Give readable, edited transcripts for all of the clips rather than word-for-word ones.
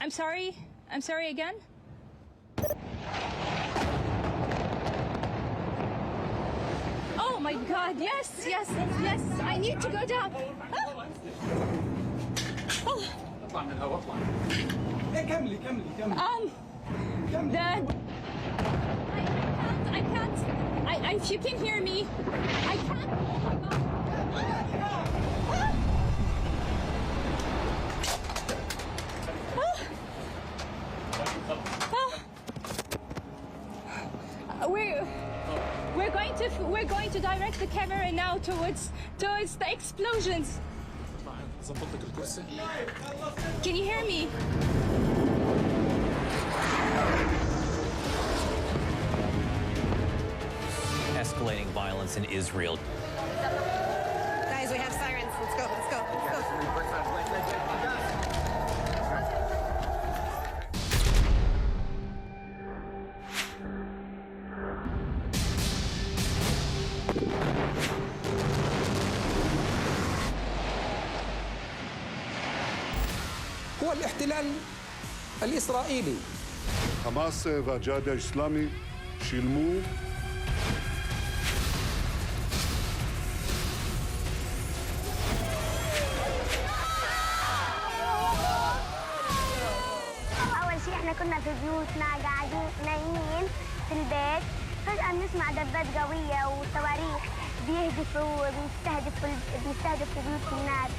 I'm sorry. I'm sorry again. Oh my God! Yes, yes, yes. I need to go down. Oh. كملي. I can't. If you can hear me, I can't. We're going to direct the camera now towards the explosions. Can you hear me? Escalating violence in Israel. Guys, we have sirens. Let's go. هو الاحتلال الإسرائيلي. חמאס והג'יהאד האסלאמי שילמו أول شيء إحنا كنا في بيوتنا قاعدين نايمين في البيت، فجأة بنسمع دبات قوية وصواريخ بيستهدفوا بيوت الناس.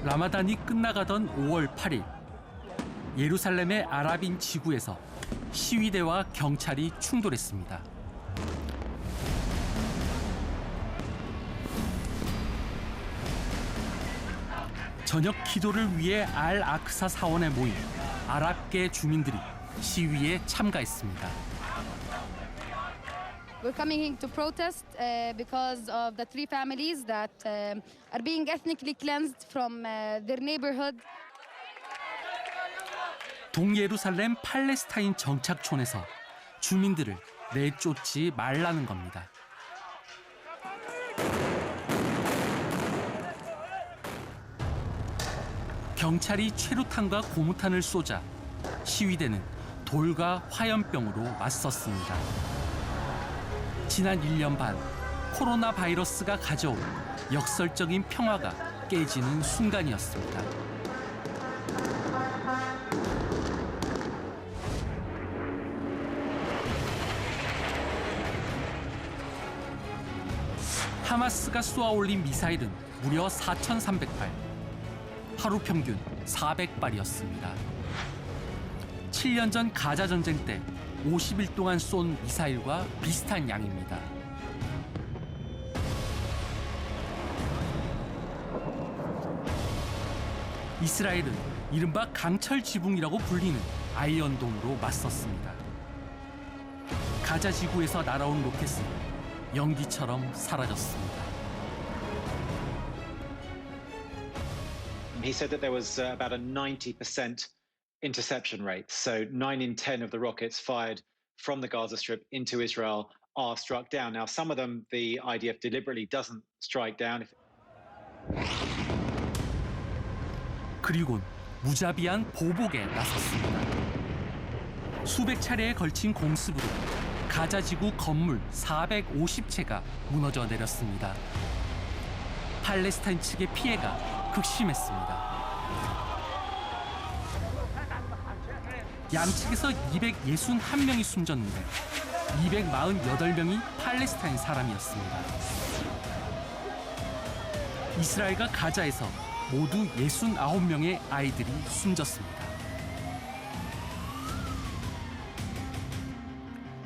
라마단이 끝나가던 5월 8일 예루살렘의 아랍인 지구에서 시위대와 경찰이 충돌했습니다. 저녁 기도를 위해 알 아크사 사원에 모인 아랍계 주민들이 시위에 참가했습니다. We're coming here to protest because of the three families that are being ethnically cleansed from their neighborhood. 동예루살렘 팔레스타인 정착촌에서 주민들을 내쫓지 말라는 겁니다. 경찰이 최루탄과 고무탄을 쏘자 시위대는 돌과 화염병으로 맞섰습니다. 지난 1년 반 코로나 바이러스가 가져온 역설적인 평화가 깨지는 순간이었습니다. 하마스가 쏘아올린 미사일은 무려 4,300발, 하루 평균 400발이었습니다. 7년 전 가자 전쟁 때 50일 동안 쏜 미사일과 비슷한 양입니다. 이스라엘은 이른바 강철 지붕이라고 불리는 아이언돔으로 맞섰습니다. 가자 지구에서 날아온 로켓은 연기처럼 사라졌습니다. He said that there was about a 90% interception rate. So 9 in 10 of the rockets fired from the Gaza Strip into Israel are struck down. Now, some of them, the IDF deliberately doesn't strike down. 그리곤 무자비한 보복에 나섰습니다. 수백 차례에 걸친 공습으로 가자 지구 건물 450채가 무너져 내렸습니다. 팔레스타인 측의 피해가 극심했습니다. 양측에서 261명이 숨졌는데 248명이 팔레스타인 사람이었습니다. 이스라엘과 가자에서 모두 69명의 아이들이 숨졌습니다.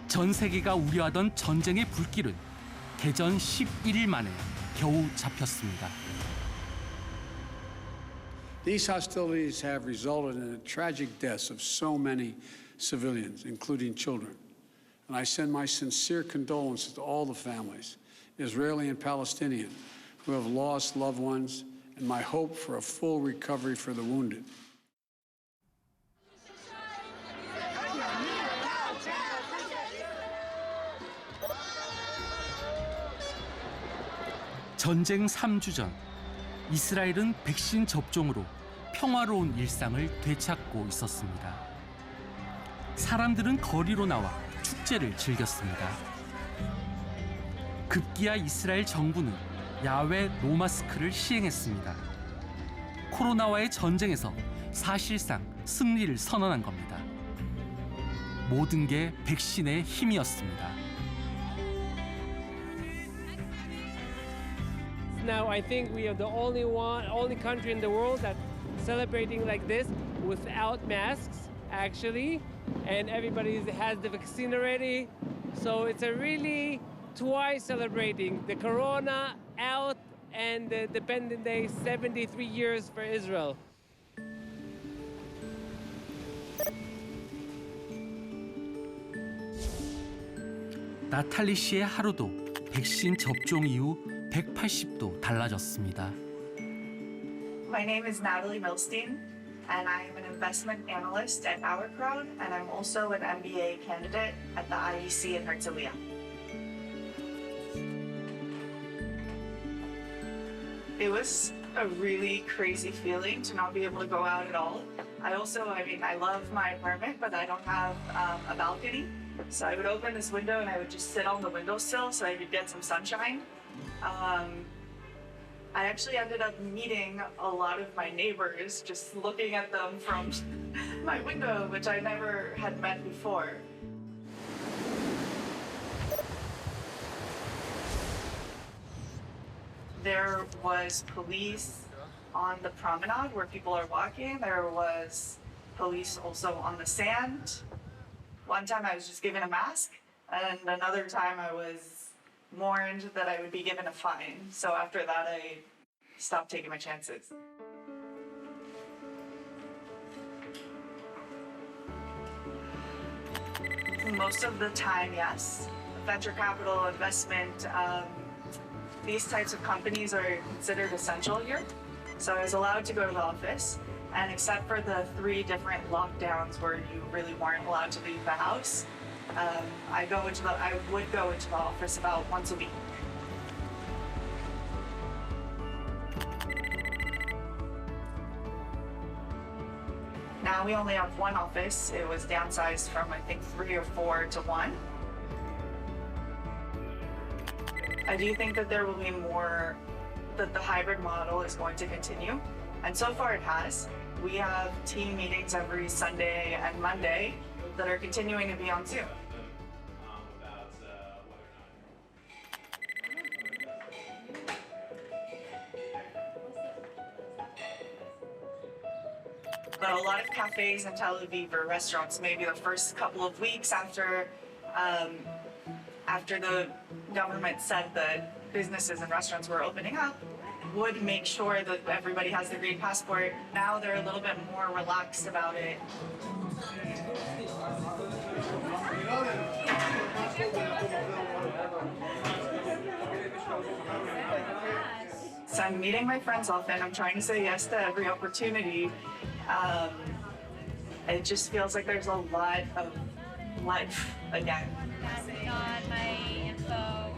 전 세계가 우려하던 전쟁의 불길은 개전 11일 만에 겨우 잡혔습니다. These hostilities have resulted in the tragic deaths of so many civilians, including children. And I send my sincere condolences to all the families Israeli and Palestinian, who have lost loved ones, and my hope for a full recovery for the wounded. 전쟁 3주 전, 이스라엘은 백신 접종으로 평화로운 일상을 되찾고 있었습니다. 사람들은 거리로 나와 축제를 즐겼습니다. 급기야 이스라엘 정부는 야외 노마스크를 시행했습니다. 코로나와의 전쟁에서 사실상 승리를 선언한 겁니다. 모든 게 백신의 힘이었습니다. Now I think we are the only country in the world that's celebrating like this without masks, actually, and everybody has the vaccine already. So it's a really twice celebrating the Corona out and the Independence Day, 73 years for Israel. 나탈리 씨의 하루도 백신 접종 이후 180도 달라졌습니다. My name is Natalie Milstein, and I am an investment analyst at OurCrowd, and I'm also an MBA candidate at the IEC in Herzliya. It was a really crazy feeling to not be able to go out at all. I love my apartment, but I don't have a balcony. So I would open this window and I would just sit on the windowsill so I could get some sunshine. I actually ended up meeting a lot of my neighbors, just looking at them from my window, which I never had met before. There was police on the promenade where people are walking. There was police also on the sand. One time I was just given a mask, and another time I was warned that I would be given a fine. So after that, I stopped taking my chances. Most of the time, yes. Venture capital, investment, these types of companies are considered essential here. So I was allowed to go to the office, and except for the 3 different lockdowns where you really weren't allowed to leave the house, I would go into the office about once a week. Now we only have 1 office. It was downsized from, I think, 3 or 4 to 1. I do think that there will be more, that the hybrid model is going to continue. And so far it has. We have team meetings every Sunday and Monday that are continuing to be on Zoom. But a lot of cafes in Tel Aviv or restaurants, maybe the first couple of weeks after the government said that businesses and restaurants were opening up, would make sure that everybody has the green passport. Now they're a little bit more relaxed about it. So I'm meeting my friends often. I'm trying to say yes to every opportunity. It just feels like there's a lot of life again. Passing on my info.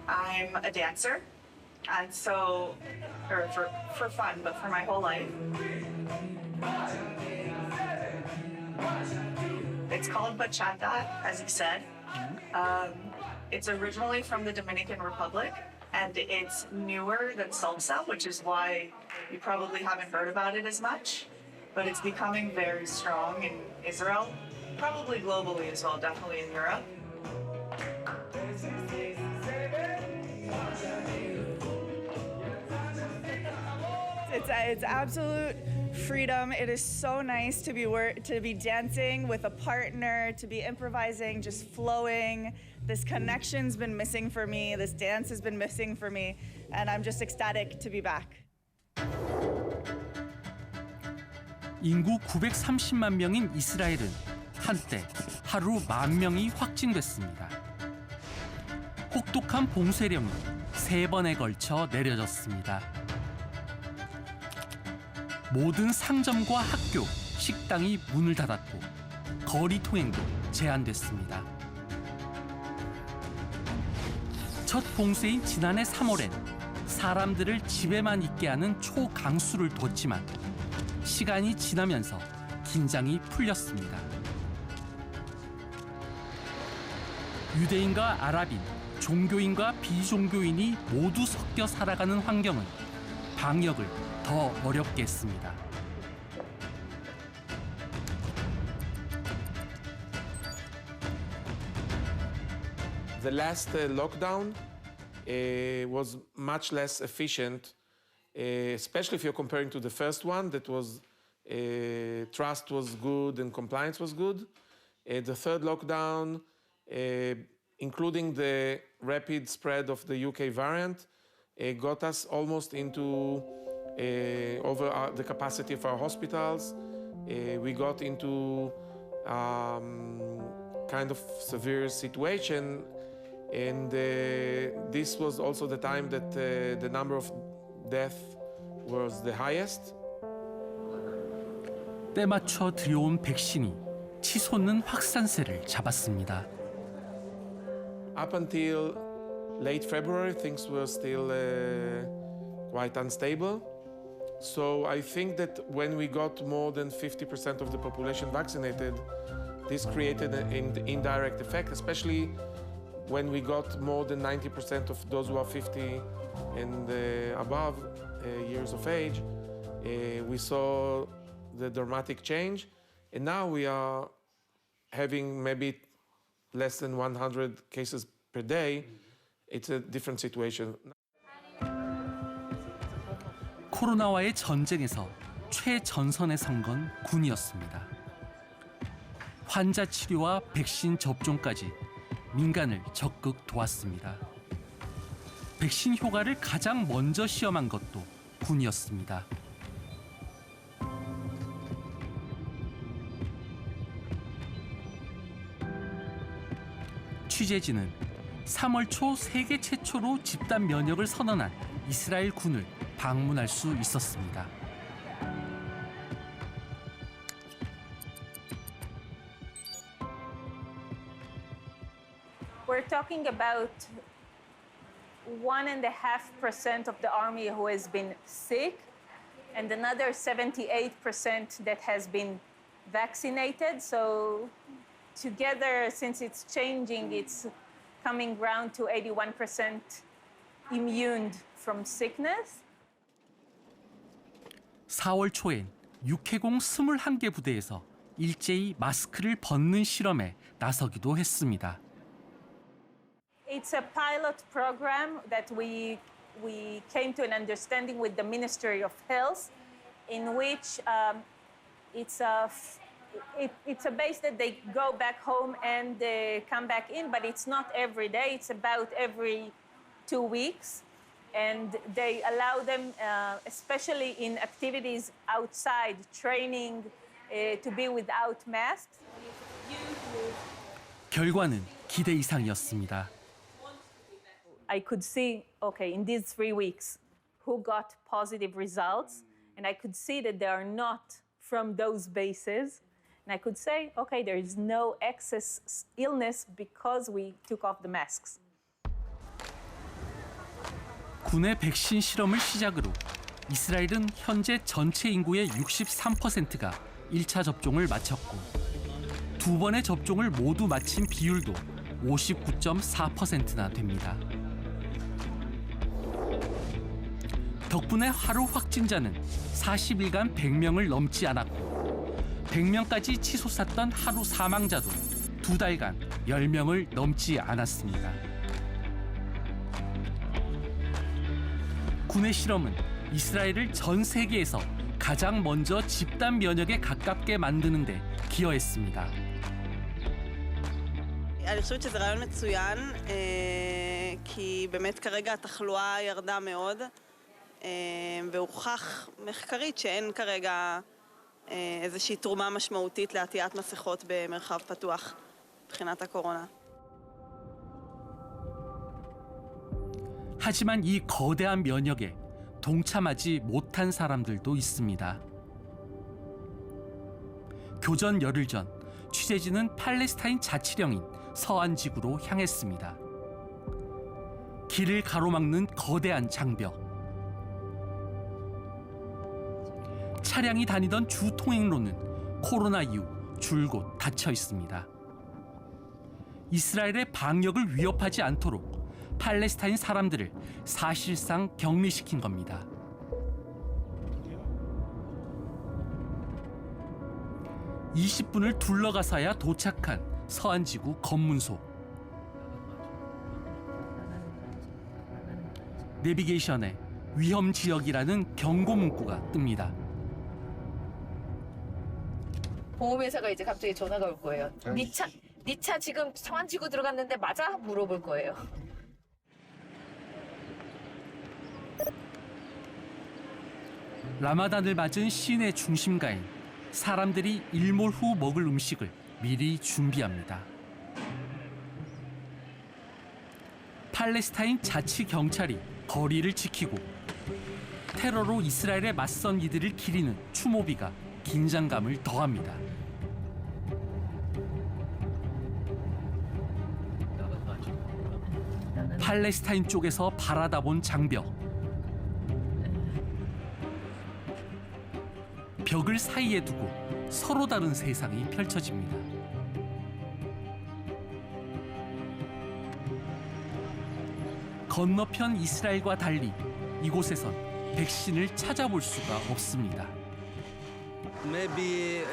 I'm a dancer, and so, or for fun, but for my whole life. It's called bachata, as you said. It's originally from the Dominican Republic, and it's newer than salsa, which is why you probably haven't heard about it as much. But it's becoming very strong in Israel, probably globally as well, definitely in Europe. It's absolute freedom. It is so nice to be dancing with a partner, to be improvising, just flowing. This connection's been missing for me. This dance has been missing for me, and I'm just ecstatic to be back. 인구 930만 명인 이스라엘은 한때 하루 10,000명이 확진됐습니다. 혹독한 봉쇄령이 3번에 걸쳐 내려졌습니다. 모든 상점과 학교, 식당이 문을 닫았고 거리 통행도 제한됐습니다. 첫 봉쇄인 지난해 3월엔 사람들을 집에만 있게 하는 초강수를 뒀지만 시간이 지나면서 긴장이 풀렸습니다. 유대인과 아랍인, 종교인과 비종교인이 모두 섞여 살아가는 환경은 방역을 더 어렵게 했습니다. The last lockdown was much less efficient, especially if you're comparing to the first one. That was trust was good and compliance was good. The third lockdown, including the rapid spread of the UK variant, got us almost into over the capacity of our hospitals. We got into kind of severe situation. And this was also the time that the number of deaths was the highest. 때맞춰 들여온 백신이 치솟는 확산세를 잡았습니다. Up until late February, things were still quite unstable. So I think that when we got more than 50% of the population vaccinated, this created an indirect effect, especially when we got more than 90% of those who are 50 and above years of age, we saw the dramatic change. And now we are having maybe less than 100 cases per day. It's a different situation. 코로나와의 전쟁에서 최전선에 선 건 군이었습니다. 환자 치료와 백신 접종까지 민간을 적극 도왔습니다. 백신 효과를 가장 먼저 시험한 것도 군이었습니다. 취재진은 3월 초 세계 최초로 집단 면역을 선언한 이스라엘 군을 방문할 수 있었습니다. We're talking about 1.5% of the army who has been sick and another 78% that has been vaccinated. So together, since it's changing, it's coming round to 81% immune from sickness. 4월 초엔 육해공 21개 부대에서 일제히 마스크를 벗는 실험에 나서기도 했습니다. It's a pilot program that we came to an understanding with the Ministry of Health, in which it's a base that they go back home and come back in, but it's not every day. It's about every 2 weeks, and they allow them, especially in activities outside, training, to be without masks. 결과는 기대 이상이었습니다. I could see, okay, in these 3 weeks, who got positive results, and I could see that they are not from those bases. And I could say, okay, there is no excess illness because we took off the masks. 군의 백신 실험을 시작으로 이스라엘은 현재 전체 인구의 63%가 1차 접종을 마쳤고 2번의 접종을 모두 마친 비율도 59.4%나 됩니다. 덕분에 하루 확진자는 40일간 100명을 넘지 않았고 100명까지 치솟았던 하루 사망자도 2달간 10명을 넘지 않았습니다. 군의 실험은 이스라엘을 전 세계에서 가장 먼저 집단 면역에 가깝게 만드는 데 기여했습니다. אני חושבת שזה רעיון מצוין, כי באמת כרגע התחלואה ירדה מאוד, והוכח מחקרית שאין כרגע איזושהי תרומה משמעותית לעטיית מסכות במרחב פתוח מבחינת הקורונה. 하지만 이 거대한 면역에 동참하지 못한 사람들도 있습니다. 교전 열흘 전 취재진은 팔레스타인 자치령인 서안 지구로 향했습니다. 길을 가로막는 거대한 장벽. 차량이 다니던 주 통행로는 코로나 이후 줄곧 닫혀 있습니다. 이스라엘의 방역을 위협하지 않도록 팔레스타인 사람들을 사실상 격리시킨 겁니다. (20분을) 둘러가서야 도착한 서안지구 검문소. 내비게이션에 위험 지역이라는 경고 문구가 뜹니다. 보험회사가 이제 갑자기 전화가 올 거예요. 네 차 지금 서안지구 들어갔는데 맞아? 물어볼 거예요. 라마단을 맞은 시내 중심가엔 사람들이 일몰 후 먹을 음식을 미리 준비합니다. 팔레스타인 자치 경찰이 거리를 지키고 테러로 이스라엘에 맞선 이들을 기리는 추모비가 긴장감을 더합니다. 팔레스타인 쪽에서 바라다 본 장벽. 벽을 사이에 두고 서로 다른 세상이 펼쳐집니다. 건너편 이스라엘과 달리 이곳에선 백신을 찾아볼 수가 없습니다. Maybe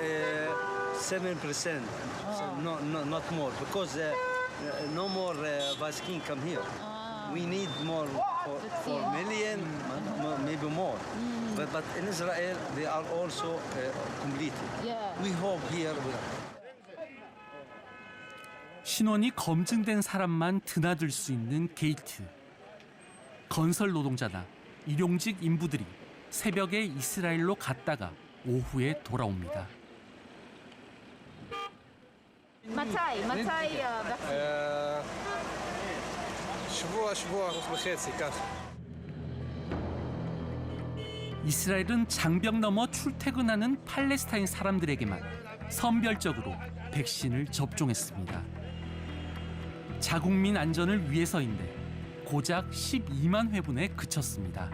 7%, not more, because no more vaccine come here. We need more for million, maybe more. But in Israel, they are also completed. We hope here. 신원이 검증된 사람만 드나들 수 있는 게이트. 건설 노동자나 일용직 인부들이 새벽에 이스라엘로 갔다가 오후에 돌아옵니다. מתי שבוע וחצי, כך. 이스라엘은 장벽 넘어 출퇴근하는 팔레스타인 사람들에게만 선별적으로 백신을 접종했습니다. 자국민 안전을 위해서인데 고작 12만 회분에 그쳤습니다.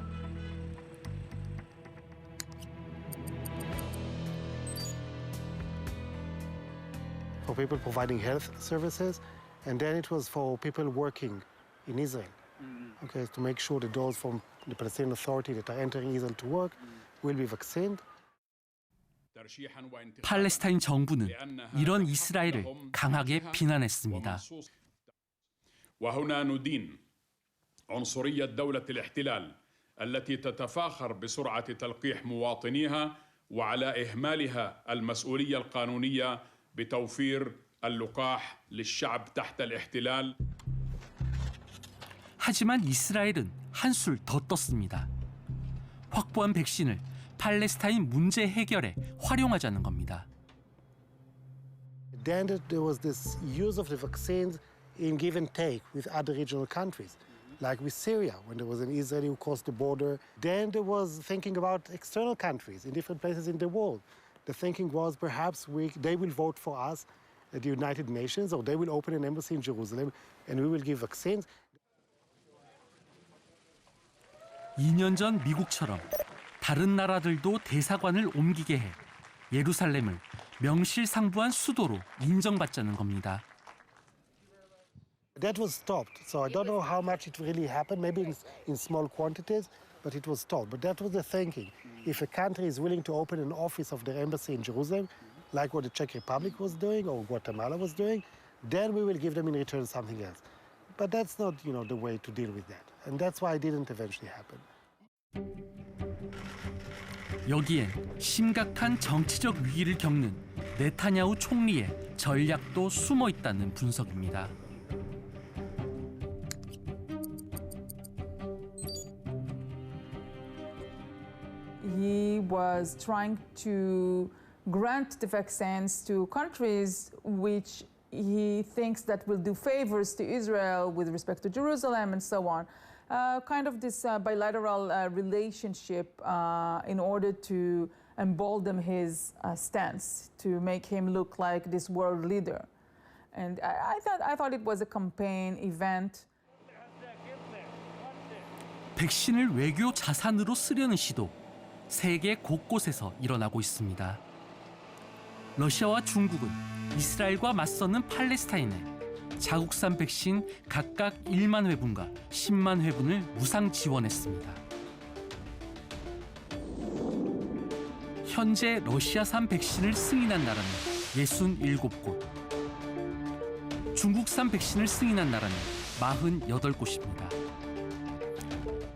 For people providing health services, and then it was for people working in Israel. Okay, to make sure the those from the Palestinian Authority that are entering Israel to work will be vaccinated. 팔레스타인 정부는 이런 이스라엘을 강하게 비난했습니다. وهنا ندين عنصرية دولة الاحتلال التي تتفاخر بسرعة تلقيح مواطنيها وعلى إهمالها المسؤولية القانونية بتوفير اللقاح للشعب تحت الاحتلال. 하지만 이스라엘은 한술 더 떴습니다. 확보한 백신을 팔레스타인 문제 해결에 활용하자는 겁니다. Then there was this use of the vaccines in give and take with other regional countries, like with Syria, when there was an Israeli who crossed the border. Then there was thinking about external countries in different places in the world. The thinking was perhaps they will vote for us at the United Nations, or they will open an embassy in Jerusalem, and we will give vaccines. 2년 전 미국처럼 다른 나라들도 대사관을 옮기게 해 예루살렘을 명실상부한 수도로 인정받자는 겁니다. That was stopped. So I don't know how much it really happened, maybe in small quantities, but it was stopped. But that was the thinking. If a country is willing to open an office of their embassy in Jerusalem, like what the Czech Republic was doing or Guatemala was doing, then we will give them in return something else. But that's not, the way to deal with that. And that's why it didn't eventually happen. 여기엔 심각한 정치적 위기를 겪는 네타냐후 총리의 전략도 숨어 있다는 분석입니다. He was trying to grant the vaccines to countries which he thinks that will do favors to Israel with respect to Jerusalem and so on. Kind of this bilateral relationship in order to embolden his stance, to make him look like this world leader. And I thought it was a campaign event. 백신을 외교 자산으로 쓰려는 시도 세계 곳곳에서 일어나고 있습니다. 러시아와 중국은 이스라엘과 맞서는 팔레스타인에 자국산 백신 각각 1만 회분과 10만 회분을 무상 지원했습니다. 현재 러시아산 백신을 승인한 나라는 67곳, 중국산 백신을 승인한 나라는 48곳입니다.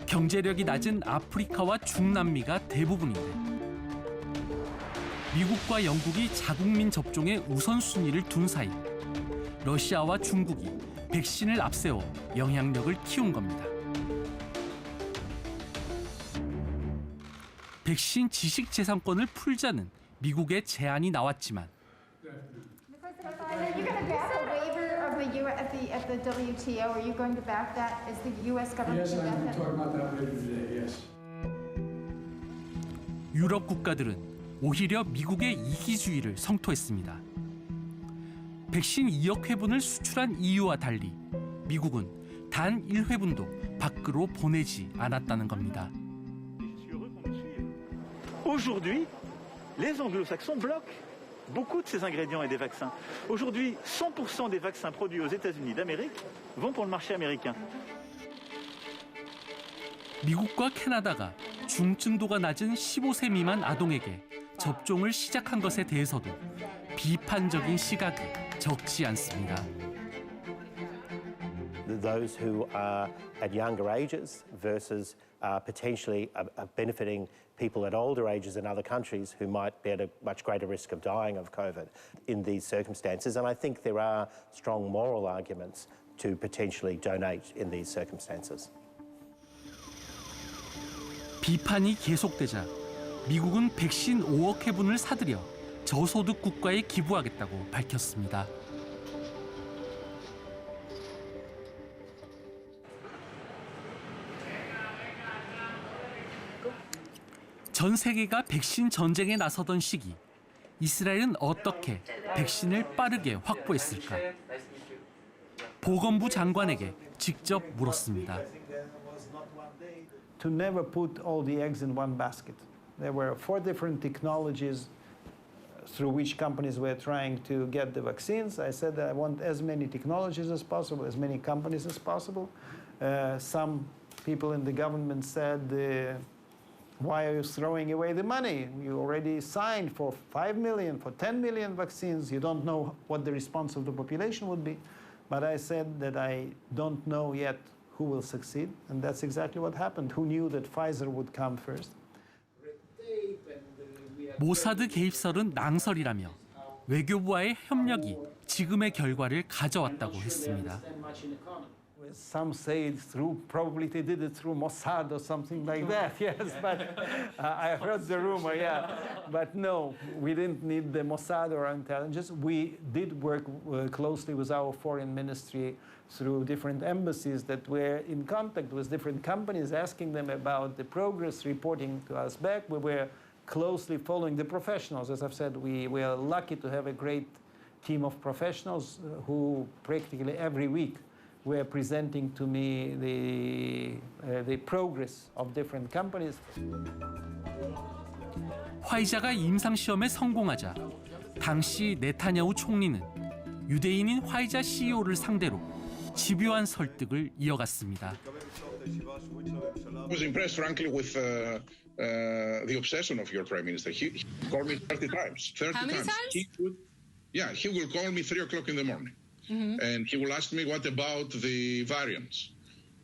경제력이 낮은 아프리카와 중남미가 대부분인데 미국과 영국이 자국민 접종에 우선순위를 둔 사이 러시아와 중국이 백신을 앞세워 영향력을 키운 겁니다. 백신 지식재산권을 풀자는 미국의 제안이 나왔지만 유럽 국가들은 오히려 미국의 이기주의를 성토했습니다. 백신 2억 회분을 수출한 EU와 달리 미국은 단 1회분도 밖으로 보내지 않았다는 겁니다. Aujourd'hui, les anglo-saxons bloquent beaucoup de ces ingrédients et des vaccins. Aujourd'hui, 100% des vaccins produits aux États-Unis d'Amérique vont pour le marché américain. 미국과 캐나다가 중증도가 낮은 15세 미만 아동에게 접종을 시작한 것에 대해서도 비판적인 시각이 적지 않습니다. Those who are at younger ages versus potentially benefiting people at older ages in other countries who might be at a much greater risk of dying of COVID in these circumstances. And I think there are strong moral arguments to potentially donate in these circumstances. 비판이 계속되자 미국은 백신 5억 회분을 사들여 저소득 국가에 기부하겠다고 밝혔습니다. 전 세계가 백신 전쟁에 나서던 시기, 이스라엘은 어떻게 백신을 빠르게 확보했을까? 보건부 장관에게 직접 물었습니다. To never put all the eggs in one basket. There were 4 different technologies through which companies were trying to get the vaccines. I said that I want as many technologies as possible, as many companies as possible. Some people in the government said, why are you throwing away the money? You already signed for 5 million, for 10 million vaccines. You don't know what the response of the population would be. But I said that I don't know yet who will succeed, and that's exactly what happened. Who knew that Pfizer would come first? 모사드 개입설은 낭설이라며 외교부와의 협력이 지금의 결과를 가져왔다고 했습니다. Some say it's through, probably they did it through Mossad or something like that, yes, but I heard the rumor, yeah. But no, we didn't need the Mossad or intelligence. We did work closely with our foreign ministry through different embassies that were in contact with different companies, asking them about the progress, reporting to us back. We were closely following the professionals. As I've said, we were lucky to have a great team of professionals who practically every week were presenting to me the progress of different companies. 화이자가 임상 시험에 성공하자 당시 네타냐후 총리는 유대인인 화이자 CEO를 상대로 집요한 설득을 이어갔습니다. I was impressed, frankly, with the obsession of your prime minister. He called me 30 times. 30 How many times? He will call me 3 o'clock in the morning. And he will ask me, what about the variants?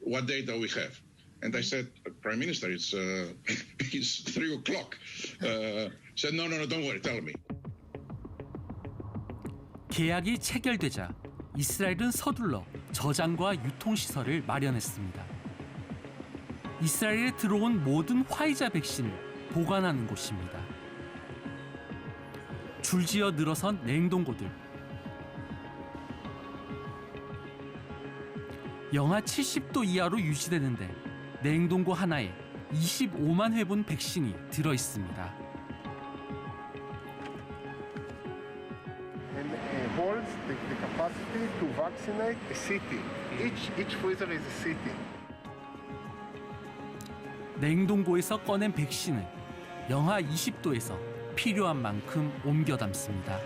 What data we have? And I said, Prime Minister, it's 3 o'clock. Said, no, don't worry, tell me. 계약이 체결되자 이스라엘은 서둘러 저장과 유통시설을 마련했습니다. 이스라엘에 들어온 모든 화이자 백신을 보관하는 곳입니다. 줄지어 늘어선 냉동고들. 영하 70도 이하로 유지되는데 냉동고 하나에 25만 회분 백신이 들어 있습니다. And holds the capacity to vaccinate a city. Each freezer is a city. 냉동고에서 꺼낸 백신을 영하 20도에서 필요한 만큼 옮겨 담습니다.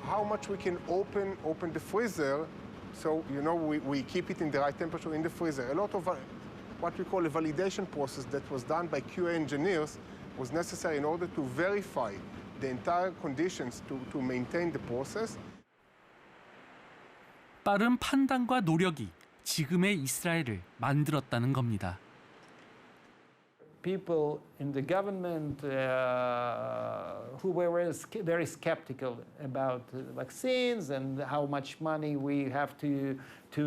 How much we can open the freezer, so we keep it in the right temperature in the freezer. A lot of what we call a validation process that was done by QA engineers was necessary in order to verify the entire conditions to maintain the process. 빠른 판단과 노력이 지금의 이스라엘을 만들었다는 겁니다. People in the government who were very skeptical about vaccines and how much money we have to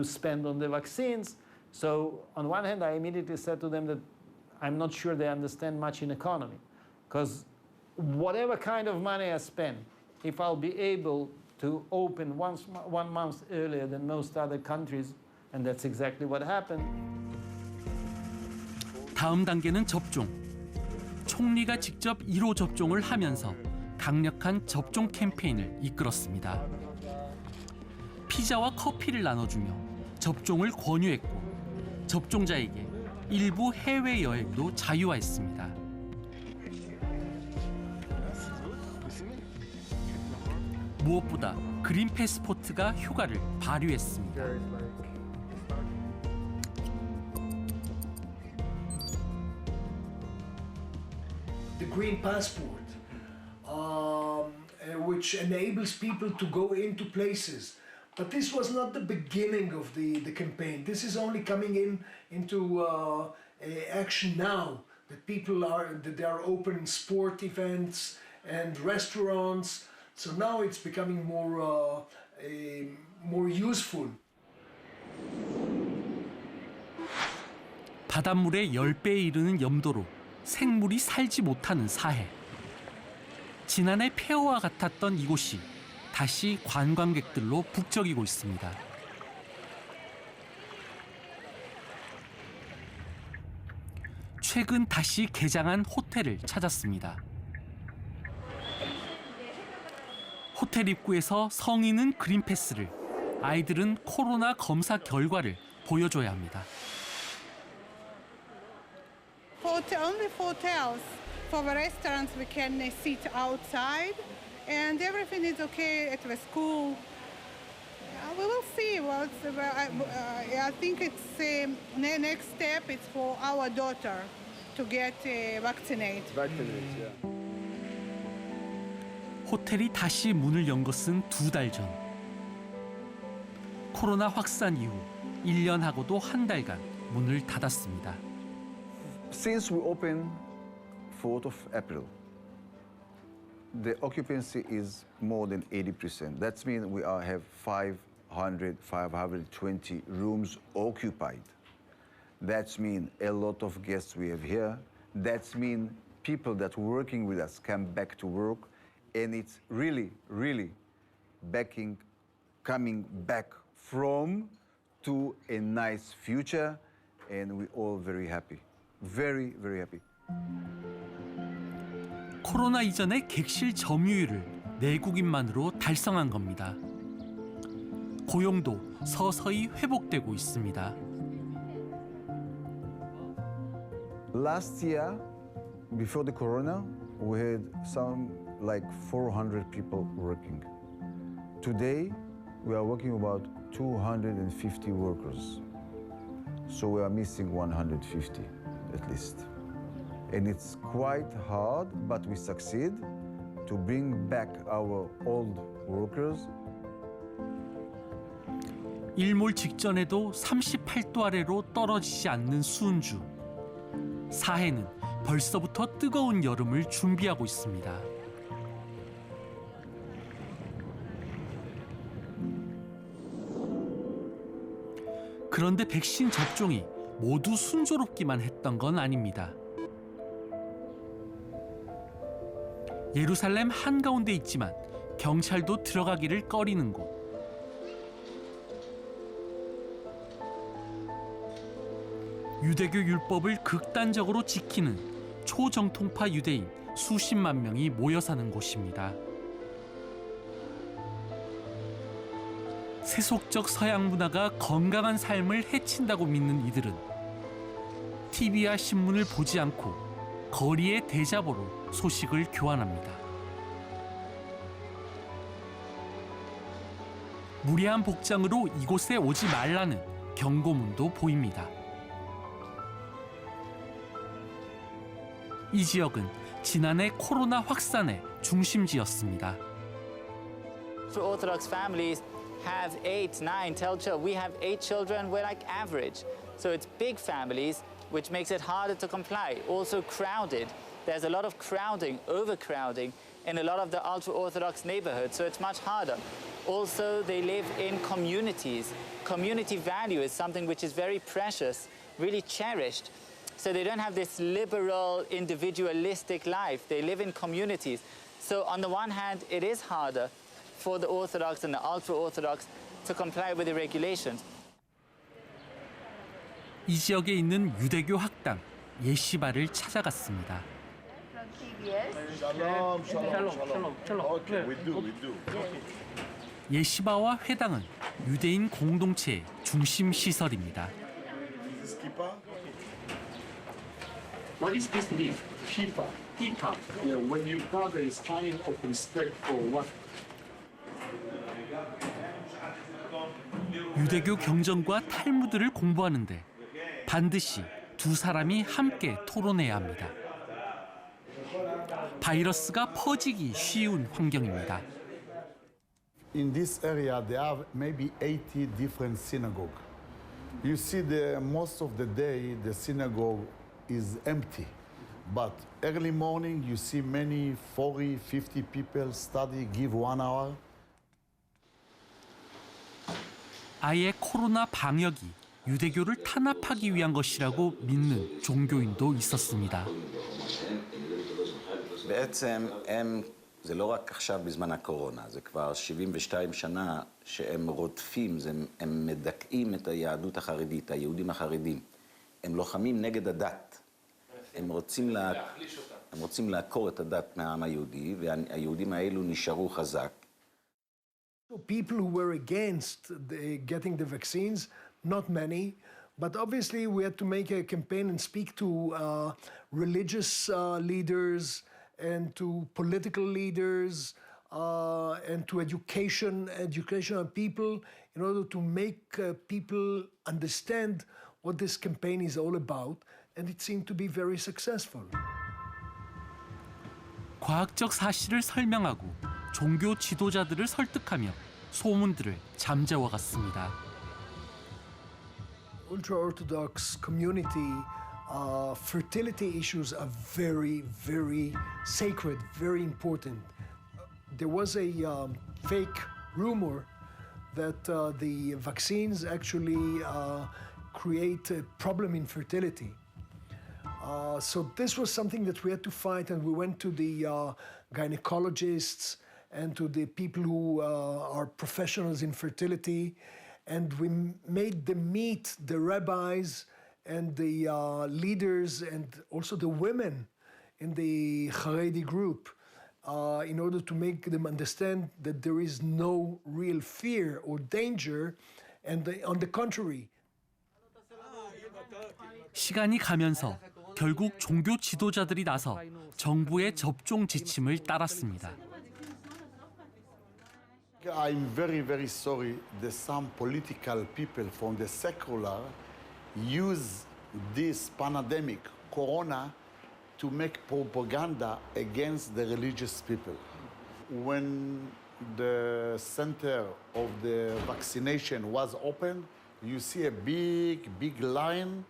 spend on the vaccines. So on one hand, I immediately said to them that I'm not sure they understand much in economy, because whatever kind of money I spend, if I'll be able to open 1 month earlier than most other countries, and that's exactly what happened. 다음 단계는 접종. 총리가 직접 1호 접종을 하면서 강력한 접종 캠페인을 이끌었습니다. 피자와 커피를 나눠주며 접종을 권유했고 접종자에게 일부 해외여행도 자유화했습니다. 무엇보다 그린 패스포트가 효과를 발휘했습니다. The green passport, which enables people to go into places. But this was not the beginning of the campaign. This is only coming into action now. That they are open sport events and restaurants. So now it's becoming more useful. 바닷물의 10배에 이르는 염도로 생물이 살지 못하는 사해. 지난해 폐허와 같았던 이곳이 다시 관광객들로 북적이고 있습니다. 최근 다시 개장한 호텔을 찾았습니다. 호텔 입구에서 성인은 그린패스를, 아이들은 코로나 검사 결과를 보여줘야 합니다. Only for hotels. For the restaurants, we can sit outside, and everything is okay at the school. We will see. I think it's the next step. It's for our daughter to get vaccinated. 호텔이 다시 문을 연 것은 2달 전. 코로나 확산 이후 1년하고도 한 달간 문을 닫았습니다. Since we opened 4th of April, the occupancy is more than 80%. That means we have 520 rooms occupied. That means a lot of guests we have here. That means people that are working with us come back to work, and it's really, really coming back to a nice future, and we're all very happy. Very, very happy. 코로나 이전의 객실 점유율을 내국인만으로 달성한 겁니다. 고용도 서서히 회복되고 있습니다. Last year, before the corona, we had some like 400 people working. Today, we are working about 250 workers. So we are missing 150 at least. And it's quite hard, but we succeed to bring back our old workers. 일몰 직전에도 38도 아래로 떨어지지 않는 수은주. 사해는 벌써부터 뜨거운 여름을 준비하고 있습니다. 그런데 백신 접종이 모두 순조롭기만 했던 건 아닙니다. 예루살렘 한가운데 있지만 경찰도 들어가기를 꺼리는 곳. 유대교 율법을 극단적으로 지키는 초정통파 유대인 수십만 명이 모여 사는 곳입니다. 세속적 서양 문화가 건강한 삶을 해친다고 믿는 이들은 TV와 신문을 보지 않고 거리의 대자보로 소식을 교환합니다. 무례한 복장으로 이곳에 오지 말라는 경고문도 보입니다. 이 지역은 지난해 코로나 확산의 중심지였습니다. Orthodox families have 8, 9, 10 children. We have 8 children. We're like average. So it's big families, which makes it harder to comply. Also crowded. There's a lot of crowding, overcrowding in a lot of the ultra-Orthodox neighborhoods, so it's much harder. Also, they live in communities. Community value is something which is very precious, really cherished. So they don't have this liberal, individualistic life. They live in communities. So on the one hand, it is harder for the Orthodox and the ultra-Orthodox to comply with the regulations. 이 지역에 있는 유대교 학당 예시바를 찾아갔습니다. 예시바와 회당은 유대인 공동체의 중심 시설입니다. What is this leaf? Kippah. Kippah. Yeah, when you gather, it's sign of respect for what? 유대교 경전과 탈무드를 공부하는데 반드시 두 사람이 함께 토론해야 합니다. 바이러스가 퍼지기 쉬운 환경입니다. In this area, they have maybe 80 different synagogues. You see, most of the day, the synagogue is empty. But early morning, you see many 40, 50 people study, give 1 hour. 아예 코로나 방역이 유대교를 탄압하기 위한 것이라고 믿는 종교인도 있었습니다. בעצם זה לא רק עכשיו בזמן הקורונה, זה כבר 72 שנה שהם רודפים, הם מדכאים את היהדות החרדית, היהודים החרדים. הם לוחמים נגד הדת. הם רוצים לעקור את הדת מהעם היהודי, והיהודים האלו נשארו חזק. People who were against getting the vaccines, not many, but obviously we had to make a campaign and speak to religious leaders and to political leaders and to educational people in order to make people understand what this campaign is all about, and it seemed to be very successful. 과학적 사실을 설명하고 종교 지도자들을 설득하며 소문들을 잠재워갔습니다. Ultra-Orthodox community, fertility issues are very, very sacred, very important. There was a fake rumor that the vaccines actually create a problem in fertility. So this was something that we had to fight, and we went to the gynecologists and to the people who are professionals in fertility, and we made them meet the rabbis and the leaders and also the women in the Haredi group in order to make them understand that there is no real fear or danger, and on the contrary. 시간이 가면서 결국 종교 지도자들이 나서 정부의 접종 지침을 따랐습니다. I'm very, very sorry that some political people from the secular use this pandemic, corona, to make propaganda against the religious people. When the center of the vaccination was open, you see a big, big line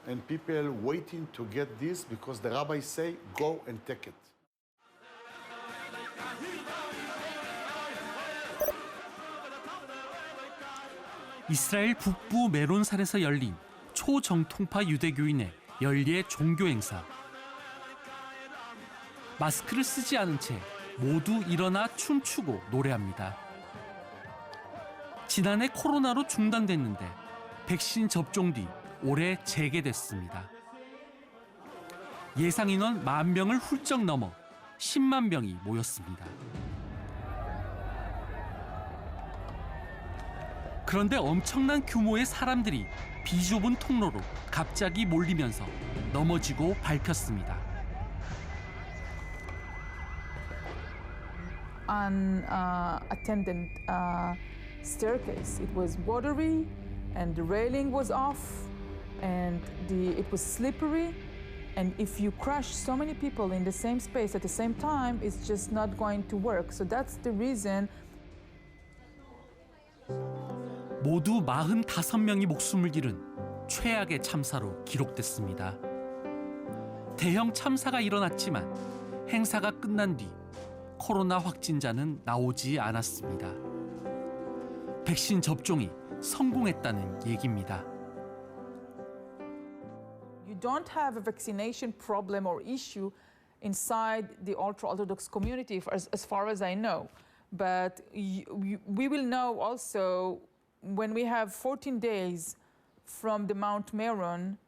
and people waiting to get this because the rabbis say, go and take it. 이스라엘 북부 메론산에서 열린 초정통파 유대교인의 연례 종교 행사. 마스크를 쓰지 않은 채 모두 일어나 춤추고 노래합니다. 지난해 코로나로 중단됐는데 백신 접종 뒤 올해 재개됐습니다. 예상 인원 10,000명을 훌쩍 넘어 10만 명이 모였습니다. 그런데 엄청난 규모의 사람들이 비좁은 통로로 갑자기 몰리면서 넘어지고 밟혔습니다. Unattended staircase. It was watery, and the railing was off, and it was slippery. And if you crush so many people in the same space at the same time, it's just not going to work. So that's the reason. 모두 45명이 목숨을 잃은 최악의 참사로 기록됐습니다. 대형 참사가 일어났지만 행사가 끝난 뒤 코로나 확진자는 나오지 않았습니다. 백신 접종이 성공했다는 얘기입니다. You don't have a vaccination problem or issue inside the ultra-Orthodox community, as far as I know. But we will know also when we have 14 days from the Mount Meron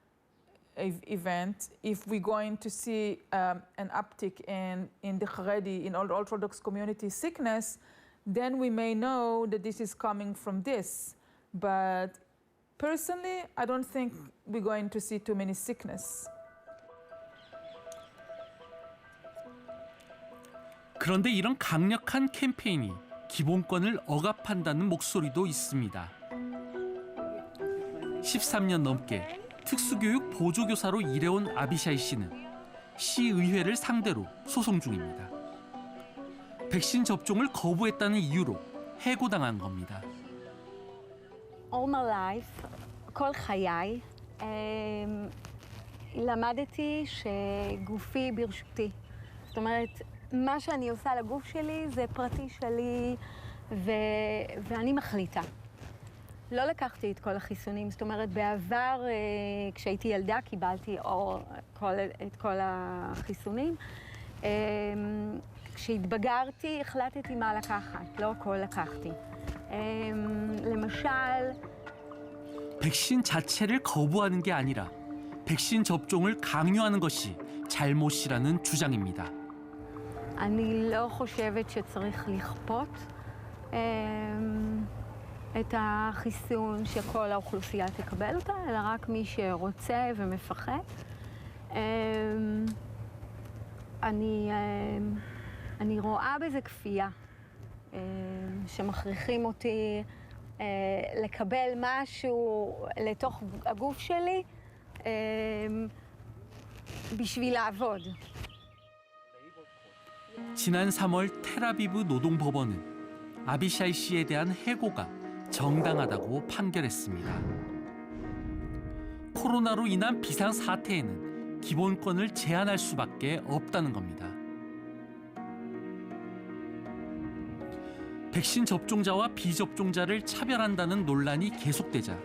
event, if we're going to see an uptick in the Haredi, in Orthodox community sickness, then we may know that this is coming from this. But personally, I don't think we're going to see too many sickness. 그런데 이런 강력한 캠페인이 기본권을 억압한다는 목소리도 있습니다. 13년 넘게 특수교육 보조교사로 일해온 아비샤이 씨는 시의회를 상대로 소송 중입니다. 백신 접종을 거부했다는 이유로 해고당한 겁니다. All my life, כל חיי, למדתי שגופי ברשותי. זאת אומרת, מה שאני עושה לגוף שלי זה פרטי שלי ואני מחליטה. לא לקחתי את כל החיסונים, זאת אומרת, בעבר, כשהייתי ילדה, קיבלתי את כל החיסונים. כשהתבגרתי, החלטתי מה לקחת, לא הכל לקחתי. למשל... 백신 자체를 거부하는 게 아니라 백신 접종을 강요하는 것이 잘못이라는 주장입니다. אני לא חושבת שצריך לכפות את החיסון שכל האוכלוסייה תקבל אותה, אלא רק מי שרוצה ומפחד. אני רואה בזה כפייה, שמכריחים אותי לקבל משהו לתוך הגוף שלי בשביל לעבוד. 지난 3월 텔아비브 노동법원은 아비샤이 씨에 대한 해고가 정당하다고 판결했습니다. 코로나로 인한 비상사태에는 기본권을 제한할 수밖에 없다는 겁니다. 백신 접종자와 비접종자를 차별한다는 논란이 계속되자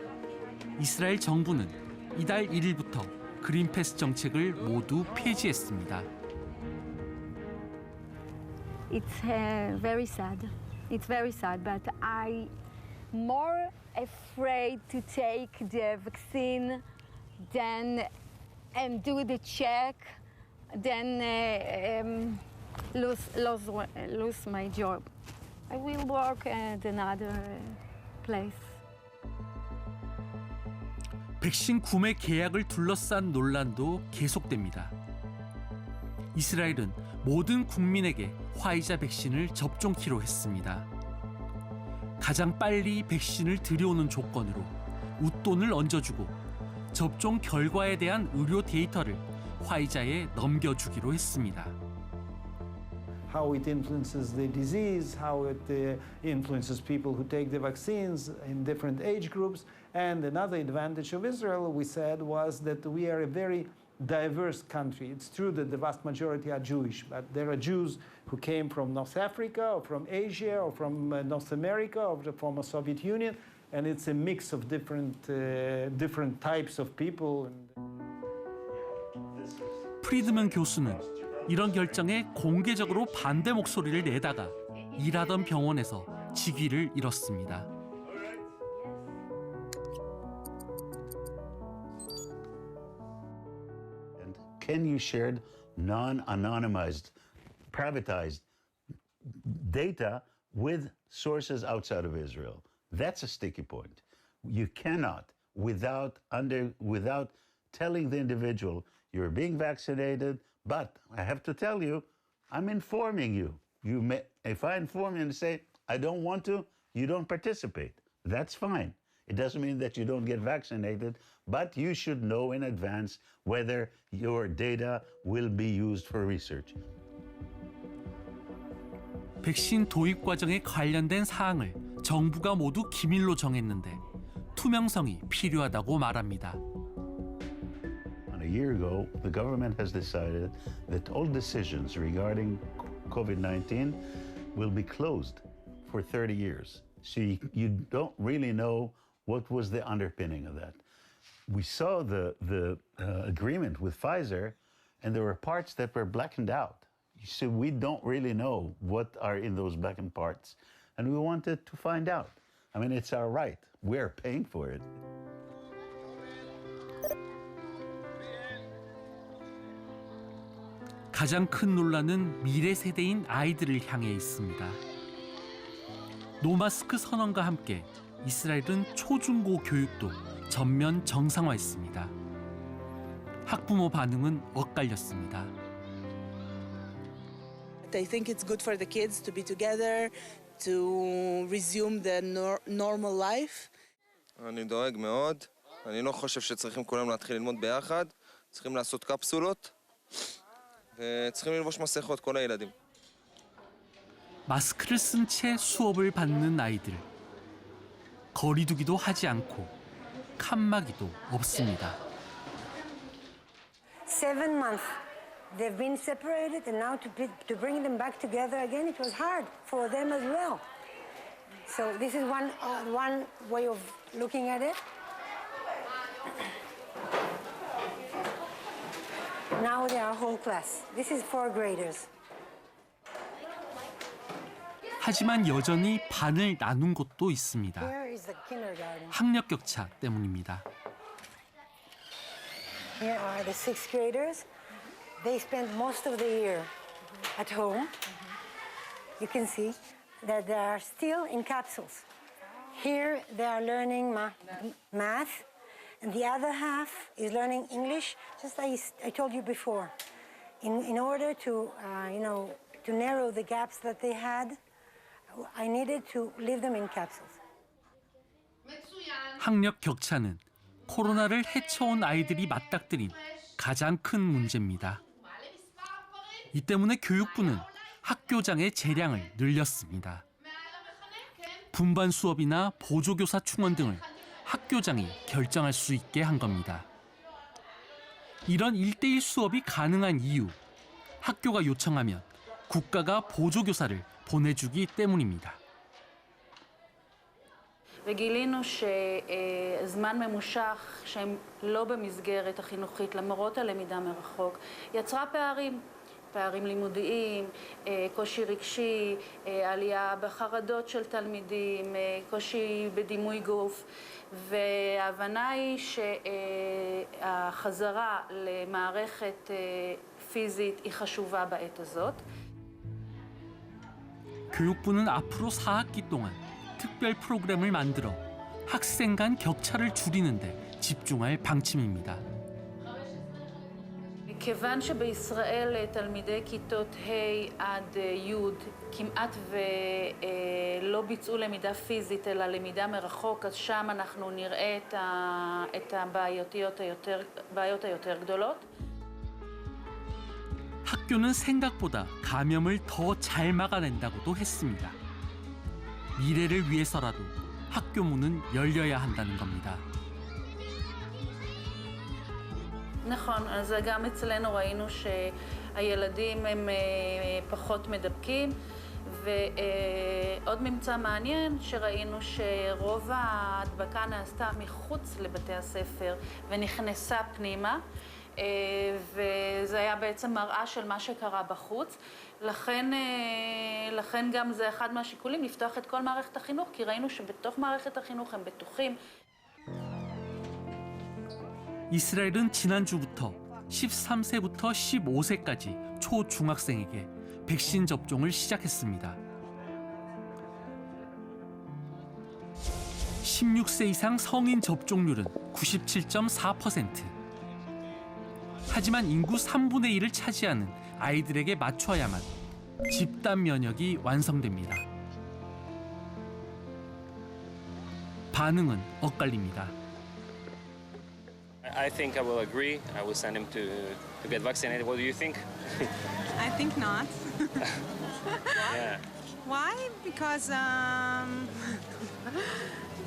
이스라엘 정부는 이달 1일부터 그린패스 정책을 모두 폐지했습니다. It's very sad. It's very sad, but I'm more afraid to take the vaccine than and do the check than lose my job. I will work at another place. 백신 구매 계약을 둘러싼 논란도 계속됩니다. 이스라엘은 모든 국민에게 화이자 백신을 접종키로 했습니다. 가장 빨리 백신을 들여오는 조건으로 웃돈을 얹어주고 접종 결과에 대한 의료 데이터를 화이자에 넘겨주기로 했습니다. How it influences the disease, how it influences people who take the vaccines in different age groups. And another advantage of Israel, we said, was that we are a very diverse country. It's true that the vast majority are Jewish, but there are Jews who came from North Africa or from Asia or from North America or the former Soviet Union, and it's a mix of different types of people. 프리드먼 교수는 이런 결정에 공개적으로 반대 목소리를 내다가 일하던 병원에서 직위를 잃었습니다. Can you share non-anonymized, privatized data with sources outside of Israel? That's a sticky point. You cannot, without telling the individual, you're being vaccinated, but I have to tell you, I'm informing you. If I inform you and say, I don't want to, you don't participate. That's fine. It doesn't mean that you don't get vaccinated, but you should know in advance whether your data will be used for research. 백신 도입 과정에 관련된 사항을 정부가 모두 기밀로 정했는데 투명성이 필요하다고 말합니다. A year ago, the government has decided that all decisions regarding COVID-19 will be closed for 30 years. So you don't really know what was the underpinning of that. We saw the agreement with Pfizer, and there were parts that were blackened out. So we don't really know what are in those blackened parts, and we wanted to find out. I mean, it's our right. We're paying for it. 가장 큰 논란은 미래 세대인 아이들을 향해 있습니다. 노마스크 선언과 함께 이스라엘은 초중고 교육도 전면 정상화했습니다. 학부모 반응은 엇갈렸습니다. I think it's good for the kids to be together, to resume the normal life. אני דואג מאוד. אני לא חושב שצריכים כולם להתחיל ללמוד ביחד. צריכים לעשות קפסולות. וצריכים ללבוש מסכות, כל הילדים. 마스크를 쓴 채 수업을 받는 아이들. 거리두기도 하지 않고 칸막이도 없습니다. 7 months. They've been separated, and now to bring them back together again, it was hard for them as well. So this is one way of looking at it. Now they are whole class. This is 4 graders. 하지만 여전히 반을 나눈 곳도 있습니다. Here is the kindergarten. 학력 격차 때문입니다. Here are the 6th graders. They spend most of the year at home. You can see that they are still in capsules. Here they are learning math, and the other half is learning English, just like I told you before. In order to, to narrow the gaps that they had, I needed to leave them in capsules. 학력 격차는 코로나를 헤쳐온 아이들이 맞닥뜨린 가장 큰 문제입니다. 이 때문에 교육부는 학교장의 재량을 늘렸습니다. 분반 수업이나 보조교사 충원 등을 학교장이 결정할 수 있게 한 겁니다. 이런 1:1 수업이 가능한 이유, 학교가 요청하면 국가가 보조교사를 보내주기 때문입니다. וגילינו שזמן ממושך שהם לא במסגרת החינוכית למרות הלמידה מרחוק יצרה פערים לימודיים, קושי רגשי, עלייה בחרדות של תלמידים, קושי בדימוי גוף, וההבנה היא שהחזרה למערכת פיזית היא חשובה בעת הזאת. 교육부는 앞으로 4학기 동안 특별 프로그램을 만들어 학생 간 격차를 줄이는 데 집중할 방침입니다. כיוון שבישראל תלמידי כיתות ה' עד י' כמעט ולא ביצעו למידה פיזית אלא למידה מרחוק, אז שם אנחנו נראה את הבעיות היותר גדולות. 학교는 생각보다 감염을 더 잘 막아낸다고도 했습니다. 미래를 위해서라도 학교 문은 열려야 한다는 겁니다. נכון, אז גם אצלנו ראינו שהילדים הם פחות מדבקים, ועוד ממצא מעניין שראינו שרוב ההדבקה נעשתה מחוץ לבתי הספר ונכנסה פנימה. וזה היה בעצם מראה של מה שקרה בחוץ. לכן גם זה אחד מהשיקולים לפתוח את כל מערכת החינוך, כי ראינו שבתוך מערכת החינוך הם בטוחים. 이스라엘은 지난주부터 13세부터 15세까지 초중학생에게 백신 접종을 시작했습니다. 16세 이상 성인 접종률은 97.4%. 하지만 인구 3분의 1을 차지하는 아이들에게 맞춰야만 집단 면역이 완성됩니다. 반응은 엇갈립니다. I think I will agree. I will send him to get vaccinated. What do you think? I think not. Yeah. Why? Because I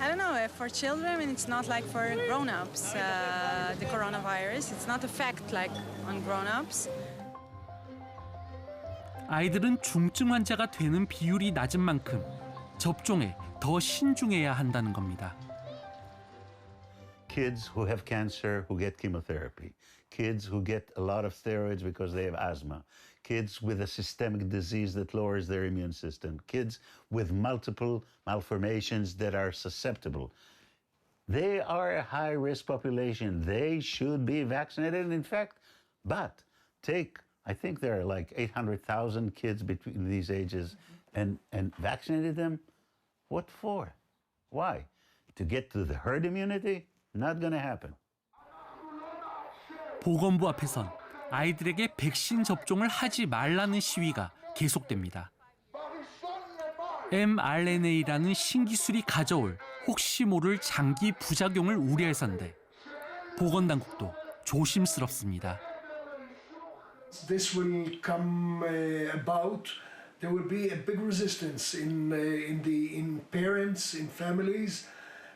don't know. For children, it's not like for grown-ups. The coronavirus, it's not effect like on grown-ups. 아이들은 중증 환자가 되는 비율이 낮은 만큼 접종에 더 신중해야 한다는 겁니다. Kids who have cancer who get chemotherapy, kids who get a lot of steroids because they have asthma, kids with a systemic disease that lowers their immune system, kids with multiple malformations that are susceptible. They are a high-risk population. They should be vaccinated, in fact. But I think there are like 800,000 kids between these ages, and vaccinated them? What for? Why? To get to the herd immunity? Not gonna happen. 보건부 앞에선 아이들에게 백신 접종을 하지 말라는 시위가 계속됩니다. mRNA라는 신기술이 가져올 혹시 모를 장기 부작용을 우려해서인데 보건당국도 조심스럽습니다. This will come about. There will be a big resistance in parents, in families.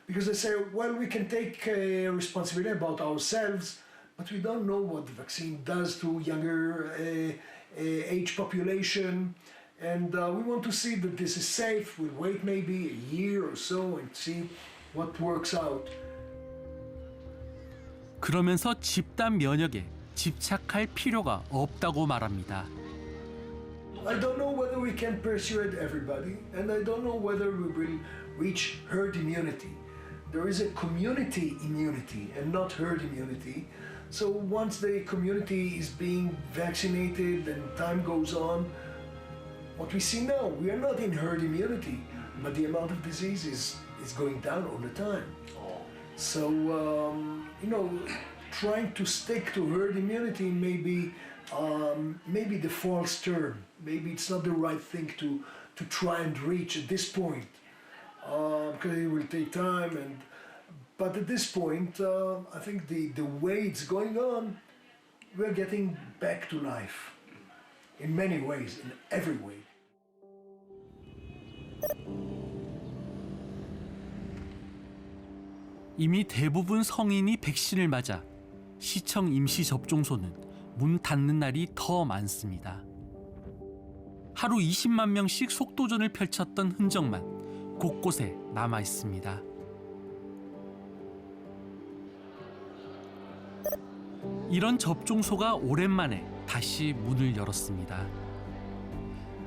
Because they say, well, we can take responsibility about ourselves, but we don't know what the vaccine does to younger age population. And we want to see that this is safe. We'll wait maybe a year or so and see what works out. 그러면서 집단 면역에 집착할 필요가 없다고 말합니다. I don't know whether we can persuade everybody, and I don't know whether we will reach herd immunity. There is a community immunity and not herd immunity. So once the community is being vaccinated and time goes on, what we see now, we are not in herd immunity, but the amount of disease is going down all the time. So, trying to stick to herd immunity may be the false term. Maybe it's not the right thing to try and reach at this point. Because it will take time, but at this point, I think the way it's going on, we're getting back to life in many ways, in every way. 이미 대부분 성인이 백신을 맞아 시청 임시 접종소는 문 닫는 날이 더 많습니다. 하루 20만 명씩 속도전을 펼쳤던 흔적만 곳곳에 남아 있습니다. 이런 접종소가 오랜만에 다시 문을 열었습니다.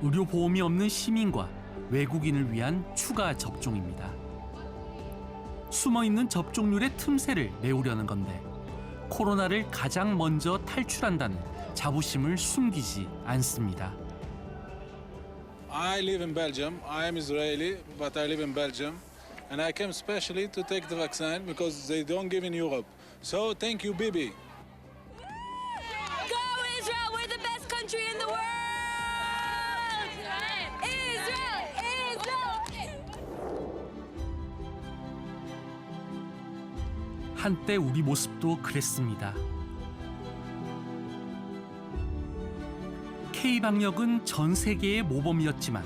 의료보험이 없는 시민과 외국인을 위한 추가 접종입니다. 숨어있는 접종률의 틈새를 메우려는 건데 코로나를 가장 먼저 탈출한다는 자부심을 숨기지 않습니다. I live in Belgium. I am Israeli, but I live in Belgium. And I came specially to take the vaccine because they don't give in Europe. So thank you, Bibi. Go Israel! We're the best country in the world! Israel! Israel! 한때 우리 모습도 그랬습니다. K방역은 전 세계의 모범이었지만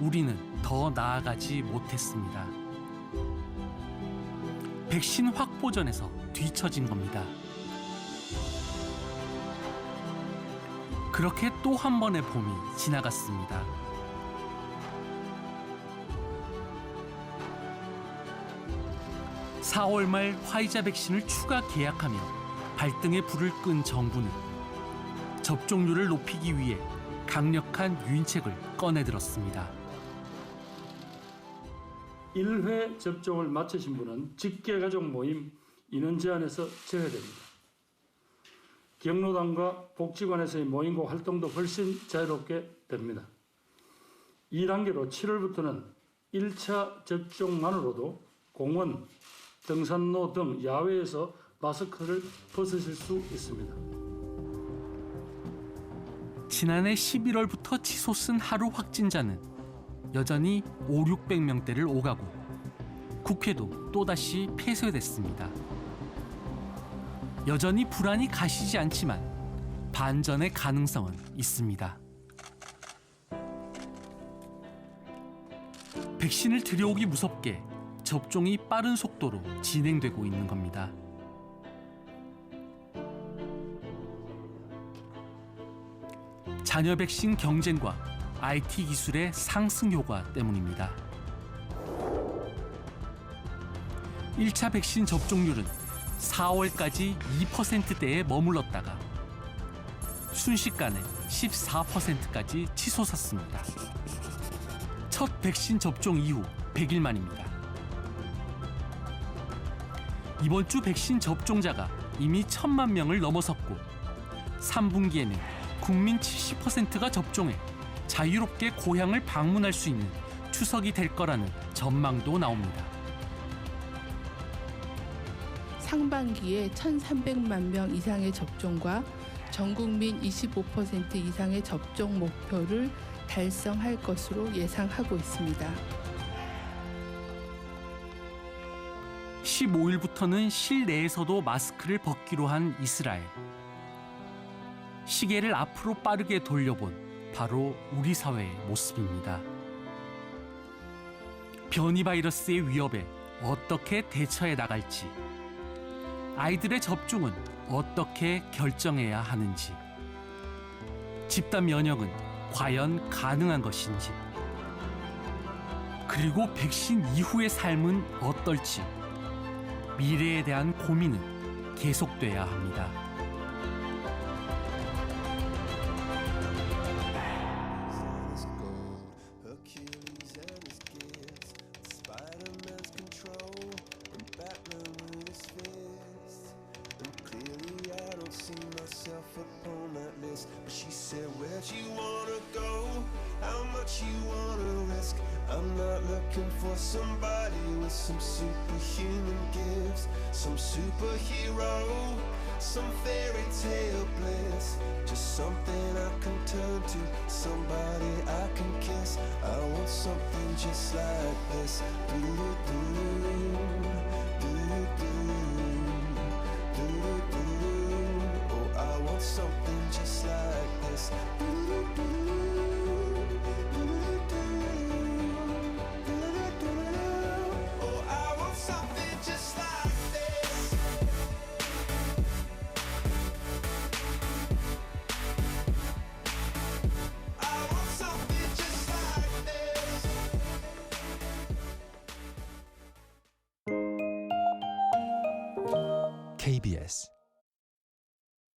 우리는 더 나아가지 못했습니다. 백신 확보전에서 뒤처진 겁니다. 그렇게 또 한 번의 봄이 지나갔습니다. (4월) 말 화이자 백신을 추가 계약하며 발등에 불을 끈 정부는 접종률을 높이기 위해 강력한 유인책을 꺼내들었습니다. 1회 접종을 마치신 분은 직계가족 모임 인원 제한에서 제외됩니다. 경로당과 복지관에서의 모임과 활동도 훨씬 자유롭게 됩니다. 2단계로 7월부터는 1차 접종만으로도 공원, 등산로 등 야외에서 마스크를 벗으실 수 있습니다. 지난해 11월부터 치솟은 하루 확진자는 여전히 500~600명대를 오가고 국회도 또다시 폐쇄됐습니다. 여전히 불안이 가시지 않지만 반전의 가능성은 있습니다. 백신을 들여오기 무섭게 접종이 빠른 속도로 진행되고 있는 겁니다. 잔여 백신 경쟁과 IT 기술의 상승 효과 때문입니다. 1차 백신 접종률은 4월까지 2%대에 머물렀다가 순식간에 14%까지 치솟았습니다. 첫 백신 접종 이후 100일 만입니다. 이번 주 백신 접종자가 이미 1000만 명을 넘어섰고 3분기에는 국민 70%가 접종해 자유롭게 고향을 방문할 수 있는 추석이 될 거라는 전망도 나옵니다. 상반기에 1,300만 명 이상의 접종과 전국민 25% 이상의 접종 목표를 달성할 것으로 예상하고 있습니다. 15일부터는 실내에서도 마스크를 벗기로 한 이스라엘. 시계를 앞으로 빠르게 돌려본 바로 우리 사회의 모습입니다. 변이 바이러스의 위협에 어떻게 대처해 나갈지, 아이들의 접종은 어떻게 결정해야 하는지, 집단 면역은 과연 가능한 것인지, 그리고 백신 이후의 삶은 어떨지 미래에 대한 고민은 계속돼야 합니다. I'm not looking for somebody with some superhuman gifts, some superhero, some fairy tale bliss. Just something I can turn to, somebody I can kiss. I want something just like this. Oh, I want something just like this. KBS